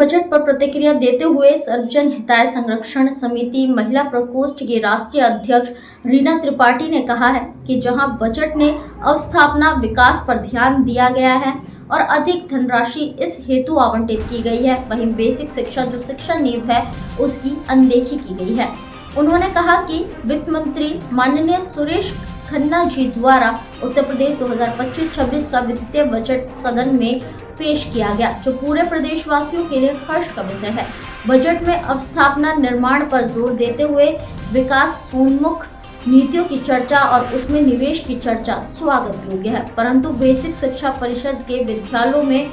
Budget पर प्रतिक्रिया देते हुए सर्वजन हिताय संरक्षण समिति महिला प्रकोष्ठ की राष्ट्रीय अध्यक्ष रीना त्रिपाठी ने कहा है कि जहां बजट ने अवस्थापना विकास पर ध्यान दिया गया है और अधिक धनराशि इस हेतु आवंटित की गई है, वहीं बेसिक शिक्षा जो शिक्षा नींव है उसकी अनदेखी की गई है। उन्होंने कहा कि वित्त मंत्री माननीय सुरेश खन्ना जी द्वारा उत्तर प्रदेश 2025-26 का वित्तीय बजट सदन में पेश किया गया, जो पूरे प्रदेशवासियों के लिए हर्ष का विषय है। बजट में अवस्थापना निर्माण पर जोर देते हुए विकासोन्मुख नीतियों की चर्चा और उसमें निवेश की चर्चा स्वागत योग्य है, परंतु बेसिक शिक्षा परिषद के विद्यालयों में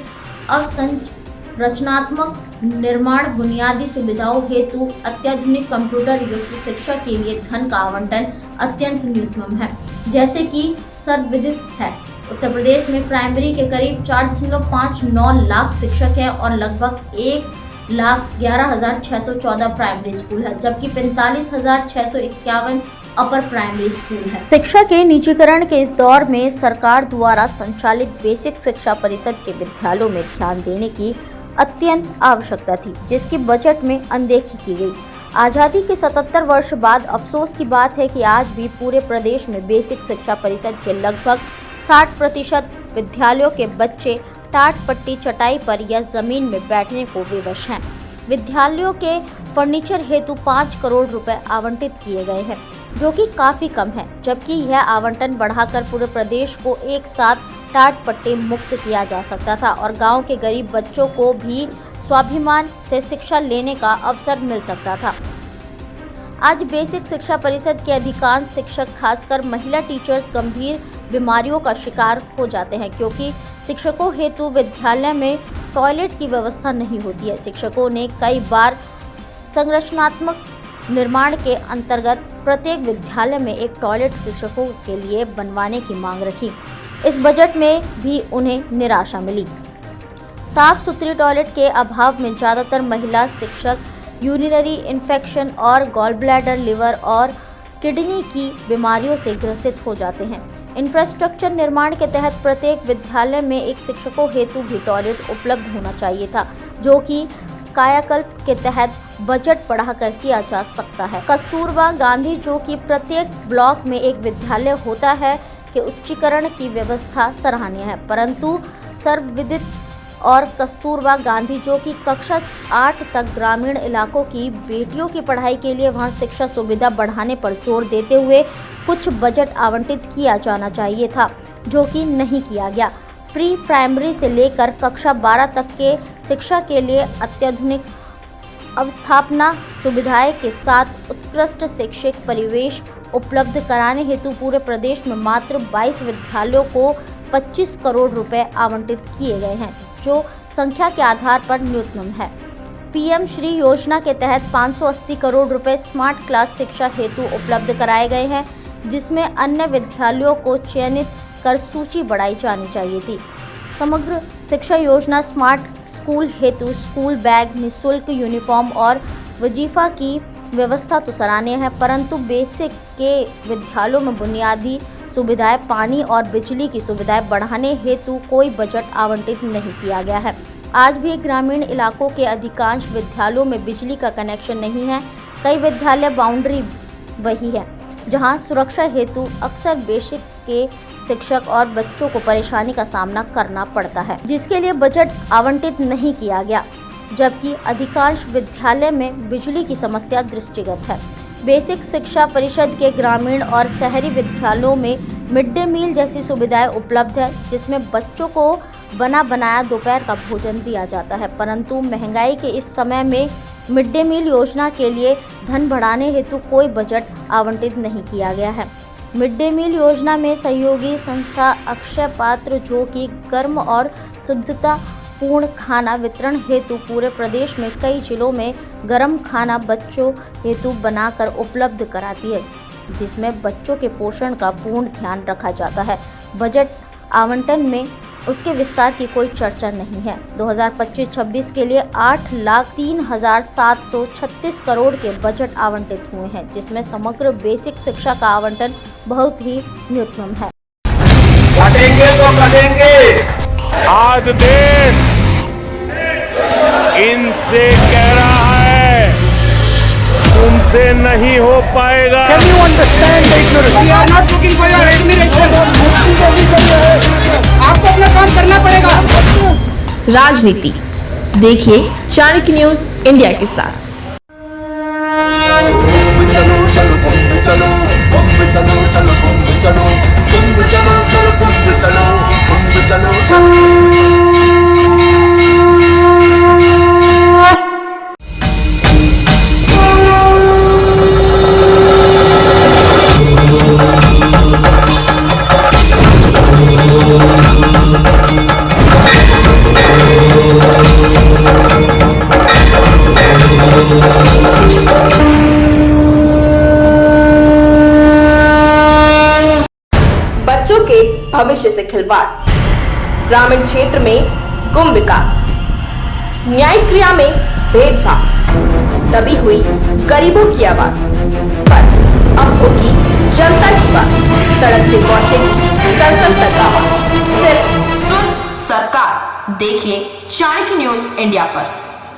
अवसंरचनात्मक निर्माण बुनियादी सुविधाओं हेतु अत्याधुनिक कंप्यूटर युक्त शिक्षा के लिए धन का आवंटन अत्यंत न्यूनतम है। जैसे कि सर्वविदित है, उत्तर प्रदेश में प्राइमरी के करीब 4.59 लाख शिक्षक हैं और लगभग 1,11,614 प्राइमरी स्कूल है, जबकि 45,651 अपर प्राइमरी स्कूल है। शिक्षा के निजीकरण के इस दौर में सरकार द्वारा संचालित बेसिक शिक्षा परिषद के विद्यालयों में ध्यान देने की अत्यंत आवश्यकता थी, जिसकी बजट में अनदेखी की गई। आजादी के 77 वर्ष बाद अफसोस की बात है कि आज भी पूरे प्रदेश में बेसिक शिक्षा परिषद के लगभग 60% विद्यालयों के बच्चे टाट पट्टी चटाई पर या जमीन में बैठने को विवश हैं। विद्यालयों के फर्नीचर हेतु 5 करोड़ रुपए आवंटित किए गए हैं, जो कि काफी कम है, जबकि यह आवंटन बढ़ाकर पूरे प्रदेश को एक साथ टाट पट्टी मुक्त किया जा सकता था और गांव के गरीब बच्चों को भी स्वाभिमान से शिक्षा लेने का अवसर मिल सकता था। आज बेसिक शिक्षा परिषद के अधिकांश शिक्षक, खासकर महिला टीचर्स, गंभीर बीमारियों का शिकार हो जाते हैं, क्योंकि शिक्षकों हेतु विद्यालय में टॉयलेट की व्यवस्था नहीं होती है। शिक्षकों ने कई बार संरचनात्मक निर्माण के अंतर्गत प्रत्येक विद्यालय में एक टॉयलेट शिक्षकों के लिए बनवाने की मांग रखी। इस बजट में भी उन्हें निराशा मिली। साफ सुथरी टॉयलेट के अभाव में ज्यादातर महिला शिक्षक यूरिनरी इन्फेक्शन और गॉल ब्लैडर, लिवर और किडनी की बीमारियों से ग्रसित हो जाते हैं। इंफ्रास्ट्रक्चर निर्माण के तहत प्रत्येक विद्यालय में एक शिक्षकों हेतु भी टॉयलेट उपलब्ध होना चाहिए था, जो कि कायाकल्प के तहत बजट बढ़ाकर किया जा सकता है। कस्तूरबा गांधी, जो कि प्रत्येक ब्लॉक में एक विद्यालय होता है, के उच्चीकरण की व्यवस्था सराहनीय है, परंतु सर्वविदित और कस्तूरबा गांधी, जो कि कक्षा 8 तक ग्रामीण इलाकों की बेटियों की पढ़ाई के लिए वहां शिक्षा सुविधा बढ़ाने पर जोर देते हुए कुछ बजट आवंटित किया जाना चाहिए था, जो कि नहीं किया गया। प्री प्राइमरी से लेकर कक्षा 12 तक के शिक्षा के लिए अत्याधुनिक अवस्थापना सुविधाएं के साथ उत्कृष्ट शैक्षिक परिवेश उपलब्ध कराने हेतु पूरे प्रदेश में मात्र 22 विद्यालयों को 25 करोड़ रुपए आवंटित किए गए हैं, जो संख्या के आधार पर न्यूनतम है। पीएम श्री योजना के तहत 580 करोड़ रुपए स्मार्ट क्लास शिक्षा हेतु उपलब्ध कराए गए हैं, जिसमें अन्य विद्यालयों को चयनित कर सूची बढ़ाई जानी चाहिए थी। समग्र शिक्षा योजना स्मार्ट स्कूल हेतु स्कूल बैग, निःशुल्क यूनिफॉर्म और वजीफा की व्यवस्था तो सराहनीय है, परंतु बेसिक के विद्यालयों में बुनियादी सुविधाएं, पानी और बिजली की सुविधाएं बढ़ाने हेतु कोई बजट आवंटित नहीं किया गया है। आज भी ग्रामीण इलाकों के अधिकांश विद्यालयों में बिजली का कनेक्शन नहीं है। कई विद्यालय बाउंड्री वही है, जहां सुरक्षा हेतु अक्सर बेसिक के शिक्षक और बच्चों को परेशानी का सामना करना पड़ता है, जिसके लिए बजट आवंटित नहीं किया गया, जबकि अधिकांश विद्यालय में बिजली की समस्या दृष्टिगत है। बेसिक शिक्षा परिषद के ग्रामीण और शहरी विद्यालयों में मिड डे मील जैसी सुविधाएं उपलब्ध है, जिसमें बच्चों को बना बनाया दोपहर का भोजन दिया जाता है, परंतु महंगाई के इस समय में मिड डे मील योजना के लिए धन बढ़ाने हेतु कोई बजट आवंटित नहीं किया गया है। मिड डे मील योजना में सहयोगी संस्था अक्षय पात्र, जो कि गर्म और शुद्धता पूर्ण खाना वितरण हेतु पूरे प्रदेश में कई जिलों में गर्म खाना बच्चों हेतु बनाकर उपलब्ध कराती है, जिसमें बच्चों के पोषण का पूर्ण ध्यान रखा जाता है। बजट आवंटन में उसके विस्तार की कोई चर्चा नहीं है। 2025-26 के लिए 8,03,736 करोड़ के बजट आवंटित हुए हैं, जिसमें समग्र बेसिक शिक्षा का आवंटन बहुत ही न्यूनतम है। कटेंगे तो कटेंगे। आज देश इन आपसे कह रहा है, तुमसे नहीं हो पाएगा। Can you understand the ignorance? We are not looking for your admiration. आपको अपना काम करना पड़ेगा। राजनीति देखिए चाणक्य न्यूज इंडिया के साथ। चलो चलो कुंभ चलो कुंभ चलो चलो कुंभ चलो कुंभ चलो चलो कुंभ चलो कुंभ चलो चलो। बच्चों के भविष्य से खिलवाड़, ग्रामीण क्षेत्र में गुम विकास, न्यायिक क्रिया में भेदभाव, दबी हुई गरीबों की आवाज पर अब होगी जनता की बात। सड़क से पहुंचेगी संसद तक आवाज। सिर्फ सुन सरकार देखिए चाणक्य न्यूज इंडिया पर।